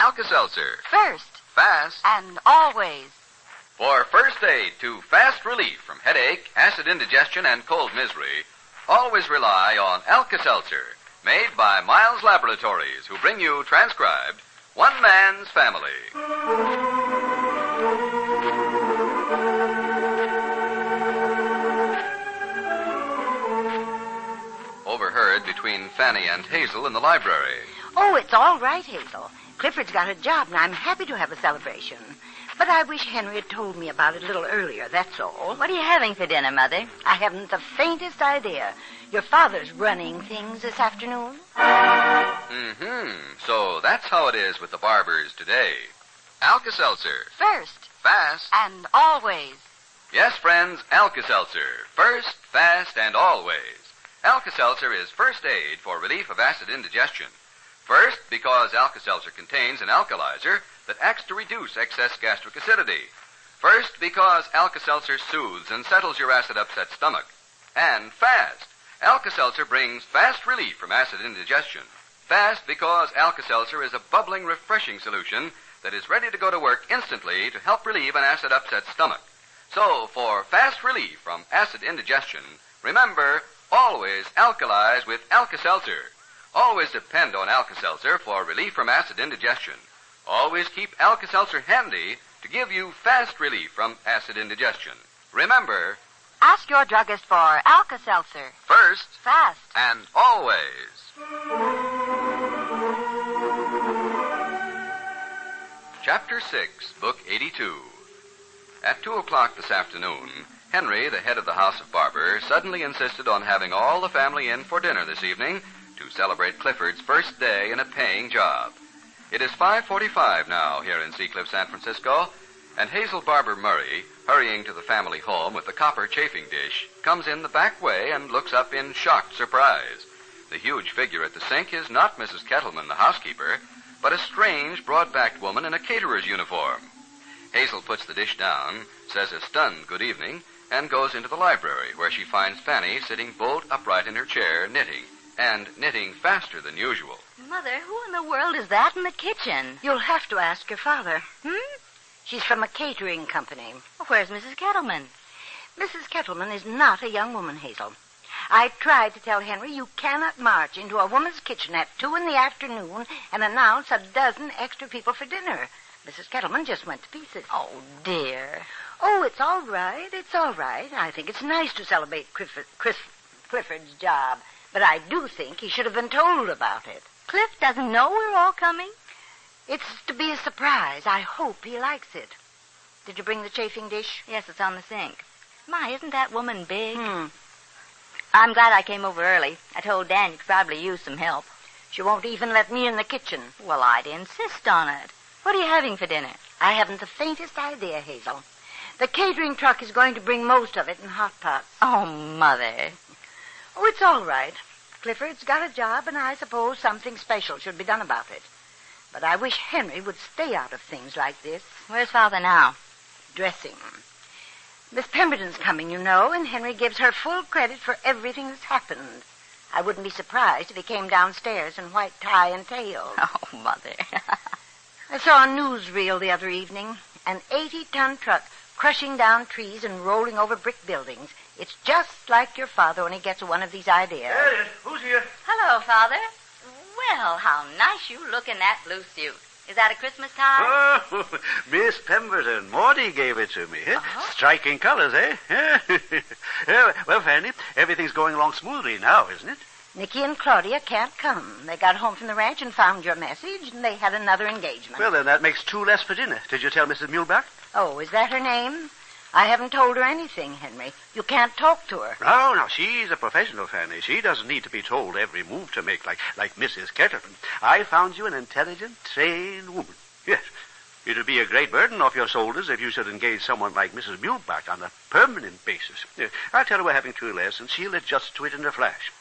Alka-Seltzer. First. Fast. And always. For first aid to fast relief from headache, acid indigestion, and cold misery, always rely on Alka-Seltzer, made by Miles Laboratories, who bring you transcribed One Man's Family. Overheard between Fanny and Hazel in the library. Oh, it's all right, Hazel. Clifford's got a job, and I'm happy to have a celebration. But I wish Henry had told me about it a little earlier, that's all. What are you having for dinner, Mother? I haven't the faintest idea. Your father's running things this afternoon. So that's how it is with the Barbours today. Alka-Seltzer. First. Fast. And always. Yes, friends, Alka-Seltzer. First, fast, and always. Alka-Seltzer is first aid for relief of acid indigestion. First, because Alka-Seltzer contains an alkalizer that acts to reduce excess gastric acidity. First, because Alka-Seltzer soothes and settles your acid-upset stomach. And fast. Alka-Seltzer brings fast relief from acid indigestion. Fast because Alka-Seltzer is a bubbling, refreshing solution that is ready to go to work instantly to help relieve an acid-upset stomach. So, for fast relief from acid indigestion, remember, always alkalize with Alka-Seltzer. Always depend on Alka-Seltzer for relief from acid indigestion. Always keep Alka-Seltzer handy to give you fast relief from acid indigestion. Remember, ask your druggist for Alka-Seltzer. First. Fast. And always. Chapter 6, Book 82. At 2 o'clock this afternoon, Henry, the head of the House of Barbour, suddenly insisted on having all the family in for dinner this evening to celebrate Clifford's first day in a paying job. It is 5:45 now here in Seacliff, San Francisco, and Hazel Barbour Murray, hurrying to the family home with the copper chafing dish, comes in the back way and looks up in shocked surprise. The huge figure at the sink is not Mrs. Kettleman, the housekeeper, but a strange, broad-backed woman in a caterer's uniform. Hazel puts the dish down, says a stunned good evening, and goes into the library, where she finds Fanny sitting bolt upright in her chair, knitting, and knitting faster than usual. Mother, who in the world is that in the kitchen? You'll have to ask your father. She's from a catering company. Where's Mrs. Kettleman? Mrs. Kettleman is not a young woman, Hazel. I tried to tell Henry you cannot march into a woman's kitchen at 2 in the afternoon and announce a dozen extra people for dinner. Mrs. Kettleman just went to pieces. Oh, dear. Oh, it's all right. It's all right. I think it's nice to celebrate Clifford's job, but I do think he should have been told about it. Cliff doesn't know we're all coming? It's to be a surprise. I hope he likes it. Did you bring the chafing dish? Yes, it's on the sink. My, isn't that woman big? I'm glad I came over early. I told Dan you could probably use some help. She won't even let me in the kitchen. Well, I'd insist on it. What are you having for dinner? I haven't the faintest idea, Hazel. The catering truck is going to bring most of it in hot pots. Oh, Mother. Oh, it's all right. Clifford's got a job, and I suppose something special should be done about it. But I wish Henry would stay out of things like this. Where's Father now? Dressing. Miss Pemberton's coming, you know, and Henry gives her full credit for everything that's happened. I wouldn't be surprised if he came downstairs in white tie and tails. Oh, Mother. I saw a newsreel the other evening. An 80-ton truck crushing down trees and rolling over brick buildings. It's just like your father when he gets one of these ideas. There it is. Who's here? Hello, Father. Well, how nice you look in that blue suit. Is that a Christmas tie? Oh, Miss Pemberton. Morty gave it to me. Uh-huh. Striking colors, eh? Well, Fanny, everything's going along smoothly now, isn't it? Nicky and Claudia can't come. They got home from the ranch and found your message, and they had another engagement. Well, then that makes 2 less for dinner. Did you tell Mrs. Muhlbach? Oh, is that her name? I haven't told her anything, Henry. You can't talk to her. No, she's a professional, Fanny. She doesn't need to be told every move to make like Mrs. Kettleman. I found you an intelligent, trained woman. Yes. It would be a great burden off your shoulders if you should engage someone like Mrs. Muhlbach on a permanent basis. I'll tell her we're having 2 less, and she'll adjust to it in a flash.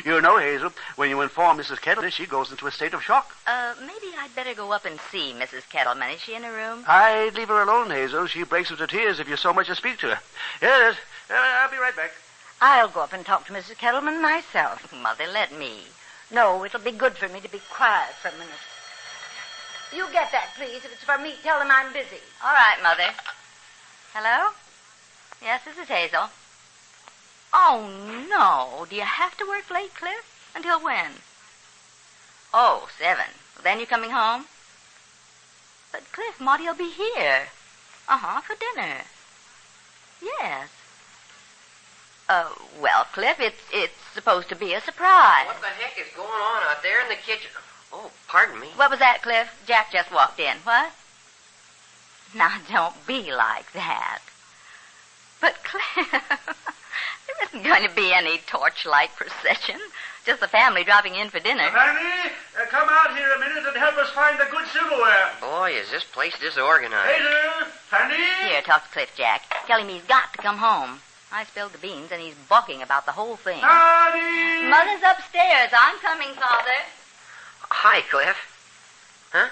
You know, Hazel, when you inform Mrs. Kettleman, she goes into a state of shock. Maybe I'd better go up and see Mrs. Kettleman. Is she in her room? I'd leave her alone, Hazel. She breaks into tears if you so much as speak to her. Yes, I'll be right back. I'll go up and talk to Mrs. Kettleman myself. Mother, let me. No, it'll be good for me to be quiet for a minute. You get that, please. If it's for me, tell them I'm busy. All right, Mother. Hello? Yes, this is Hazel. Oh, no. Do you have to work late, Cliff? Until when? Oh, 7. Well, then you're coming home? But, Cliff, Maudie will be here. For dinner. Yes. Well, Cliff, it's supposed to be a surprise. What the heck is going on out there in the kitchen? Oh, pardon me. What was that, Cliff? Jack just walked in. What? Now, don't be like that. But, Cliff, there isn't going to be any torchlight procession. Just the family dropping in for dinner. Fanny, come out here a minute and help us find the good silverware. Boy, is this place disorganized. Hazel, Fanny. Here, talk to Cliff, Jack. Tell him he's got to come home. I spilled the beans, and he's balking about the whole thing. Fanny! Mother's upstairs. I'm coming, Father. Hi, Cliff. Huh?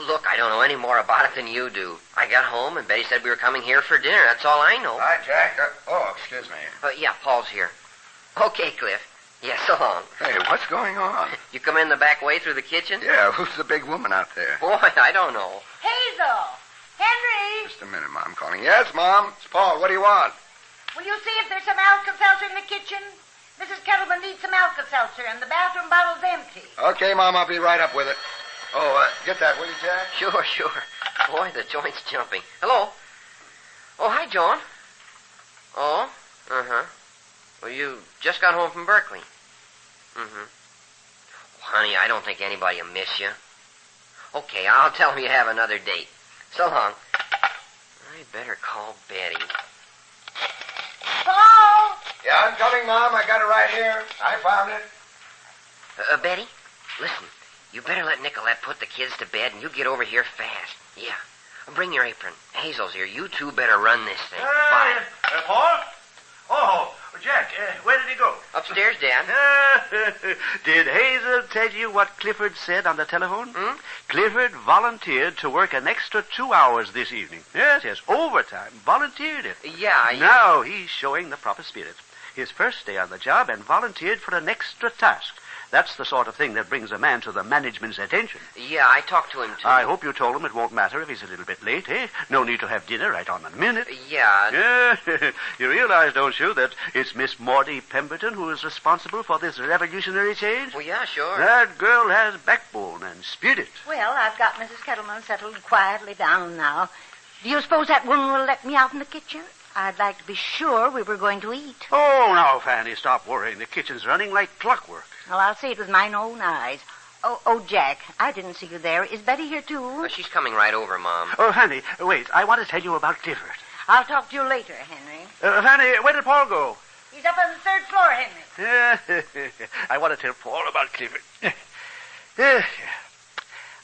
Look, I don't know any more about it than you do. I got home, and Betty said we were coming here for dinner. That's all I know. Hi, Jack. Excuse me. Yeah, Paul's here. Okay, Cliff. Yeah, so long. Hey, what's going on? You come in the back way through the kitchen? Yeah, who's the big woman out there? Boy, I don't know. Hazel! Henry! Just a minute, Mom calling. Yes, Mom. It's Paul. What do you want? Will you see if there's some Alka-Seltzer in the kitchen? Mrs. Kettleman needs some Alka-Seltzer, and the bathroom bottle's empty. Okay, Mom. I'll be right up with it. Get that, will you, Jack? Sure. Boy, the joint's jumping. Hello? Oh, hi, John. Oh? Uh-huh. Well, you just got home from Berkeley. Mm-hmm. Honey, I don't think anybody will miss you. Okay, I'll tell him you have another date. So long. I better call Betty. Paul! Yeah, I'm coming, Mom. I got it right here. I found it. Betty, listen. You better let Nicolette put the kids to bed, and you get over here fast. Yeah. Bring your apron. Hazel's here. You two better run this thing. Bye. Paul? Oh, Jack, where did he go? Upstairs, Dad. Did Hazel tell you what Clifford said on the telephone? Clifford volunteered to work an extra 2 hours this evening. Yes, overtime. Volunteered it. Yeah, Now he's showing the proper spirit. His first day on the job and volunteered for an extra task. That's the sort of thing that brings a man to the management's attention. Yeah, I talked to him, too. I hope you told him it won't matter if he's a little bit late, eh? No need to have dinner right on the minute. Yeah. Yeah, you realize, don't you, that it's Miss Maudie Pemberton who is responsible for this revolutionary change? Well, yeah, sure. That girl has backbone and spirit. Well, I've got Mrs. Kettleman settled quietly down now. Do you suppose that woman will let me out in the kitchen? I'd like to be sure we were going to eat. Oh, now, Fanny, stop worrying. The kitchen's running like clockwork. Well, I'll see it with mine own eyes. Oh, Jack, I didn't see you there. Is Betty here, too? She's coming right over, Mom. Oh, Fanny, wait. I want to tell you about Clifford. I'll talk to you later, Henry. Fanny, where did Paul go? He's up on the 3rd floor, Henry. I want to tell Paul about Clifford.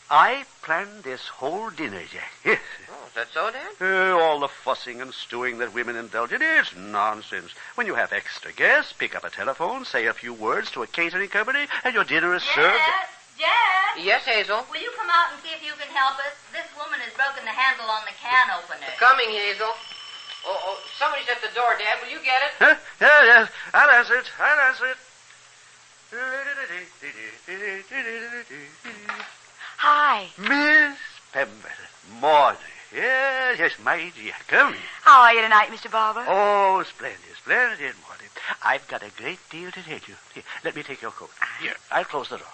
I planned this whole dinner, Jack. Yes. Oh, is that so, Dad? All the fussing and stewing that women indulge in is nonsense. When you have extra guests, pick up a telephone, say a few words to a catering company, and your dinner is served. Jack! Yes, Hazel? Will you come out and see if you can help us? This woman has broken the handle on the can opener. Coming, Hazel. Oh, somebody's at the door, Dad. Will you get it? Huh? Yes. I'll answer it. Hi. Miss Pemberton, Maudie. Yes, my dear. Come in. How are you tonight, Mr. Barbour? Oh, splendid, Maudie. I've got a great deal to tell you. Here, let me take your coat. Here, I'll close the door.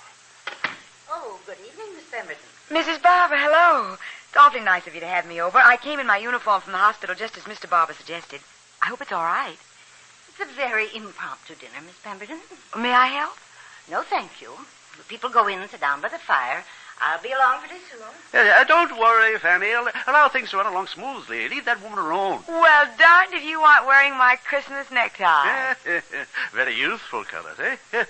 Oh, good evening, Miss Pemberton. Mrs. Barbour, hello. It's awfully nice of you to have me over. I came in my uniform from the hospital just as Mr. Barbour suggested. I hope it's all right. It's a very impromptu dinner, Miss Pemberton. May I help? No, thank you. The people go in and sit down by the fire. I'll be along pretty soon. Don't worry, Fanny. Allow things to run along smoothly. Leave that woman alone. Well, darned if you aren't wearing my Christmas necktie. Very youthful colors, eh?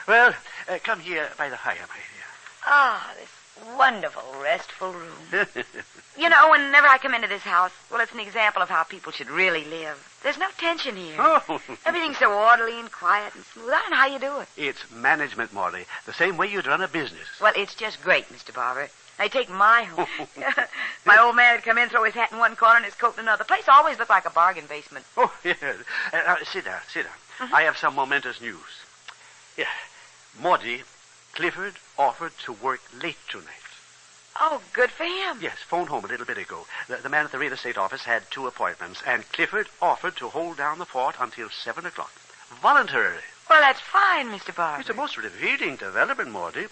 Well, come here by the fire, my dear. Ah, this wonderful, restful room. You know, whenever I come into this house, well, it's an example of how people should really live. There's no tension here. Oh. Everything's so orderly and quiet and smooth. I don't know how you do it. It's management, Maudie. The same way you'd run a business. Well, it's just great, Mr. Barbour. Now, take my home. My old man would come in, throw his hat in one corner and his coat in another. The place always looked like a bargain basement. Oh, yes. Sit down. Mm-hmm. I have some momentous news. Yeah. Maudie, Clifford offered to work late tonight. Oh, good for him. Yes, phoned home a little bit ago. The man at the real estate office had 2 appointments, and Clifford offered to hold down the fort until 7 o'clock. Voluntarily. Well, that's fine, Mr. Barbour. It's a most revealing development, Morty.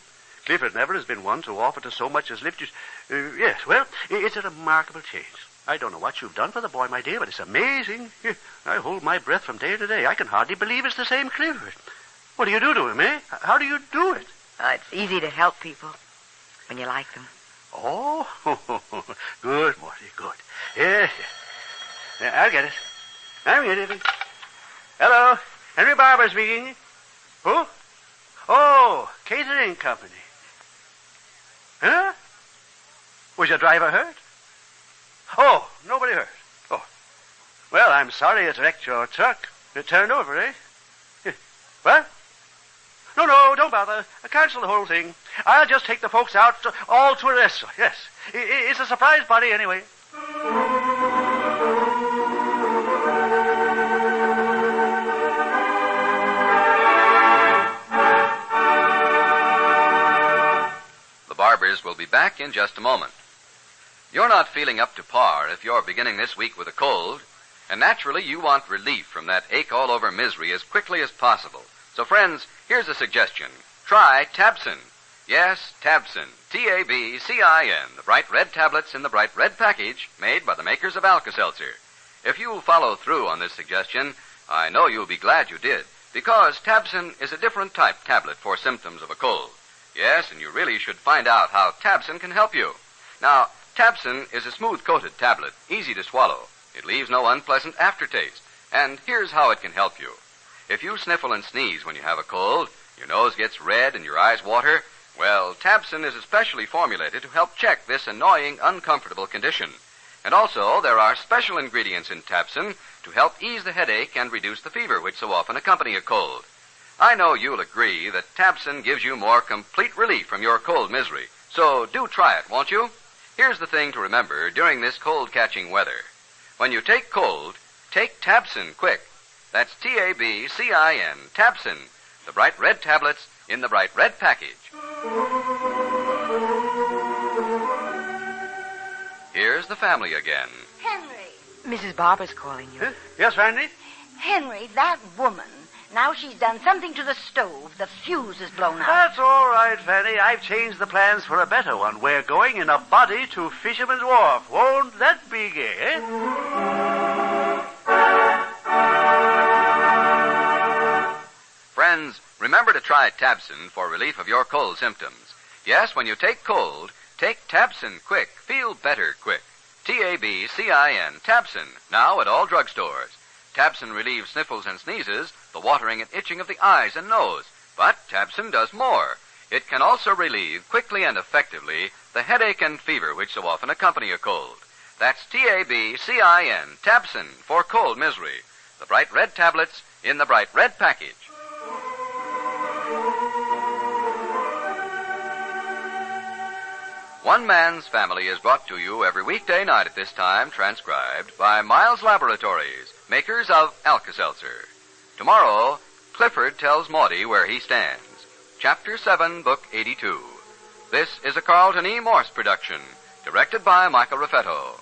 Clifford never has been one to offer to so much as lift his... yes, well, it's a remarkable change. I don't know what you've done for the boy, my dear, but it's amazing. I hold my breath from day to day. I can hardly believe it's the same Clifford. What do you do to him, eh? How do you do it? It's easy to help people when you like them. Oh, good, Morty, good. Yes, yes. Yeah, I'll get it. Hello, Henry Barbour speaking. Who? Oh, catering company. Huh? Was your driver hurt? Oh, nobody hurt. Oh. Well, I'm sorry it wrecked your truck. It turned over, eh? What? No, don't bother. Cancel the whole thing. I'll just take the folks out all to a restaurant. Yes. It's a surprise party anyway. The Barbours will be back in just a moment. You're not feeling up to par if you're beginning this week with a cold, and naturally you want relief from that ache-all-over misery as quickly as possible. So, friends, here's a suggestion. Try Tabsin. Yes, Tabsin. T-A-B-C-I-N. The bright red tablets in the bright red package made by the makers of Alka-Seltzer. If you'll follow through on this suggestion, I know you'll be glad you did, because Tabsin is a different type tablet for symptoms of a cold. Yes, and you really should find out how Tabsin can help you. Now, Tabsin is a smooth-coated tablet, easy to swallow. It leaves no unpleasant aftertaste. And here's how it can help you. If you sniffle and sneeze when you have a cold, your nose gets red and your eyes water, well, Tabsin is especially formulated to help check this annoying, uncomfortable condition. And also, there are special ingredients in Tabsin to help ease the headache and reduce the fever which so often accompany a cold. I know you'll agree that Tabsin gives you more complete relief from your cold misery. So do try it, won't you? Here's the thing to remember during this cold-catching weather. When you take cold, take Tabsin quick. That's T-A-B-C-I-N, Tabsin, the bright red tablets in the bright red package. Here's the family again. Henry. Mrs. Barbour's calling you. Yes, Fanny? Henry, that woman. Now she's done something to the stove. The fuse is blown out. That's all right, Fanny. I've changed the plans for a better one. We're going in a body to Fisherman's Wharf. Won't that be gay, eh? Friends, remember to try Tabsin for relief of your cold symptoms. Yes, when you take cold, take Tabsin quick. Feel better quick. T-A-B-C-I-N, Tabsin, now at all drugstores. Tabsin relieves sniffles and sneezes, the watering and itching of the eyes and nose. But Tabsin does more. It can also relieve quickly and effectively the headache and fever which so often accompany a cold. That's T-A-B-C-I-N, Tabsin, for cold misery. The bright red tablets in the bright red package. One Man's Family is brought to you every weekday night at this time, transcribed by Miles Laboratories, makers of Alka-Seltzer. Tomorrow, Clifford tells Maudie where he stands. Chapter 7, Book 82. This is a Carlton E. Morse production, directed by Michael Raffetto.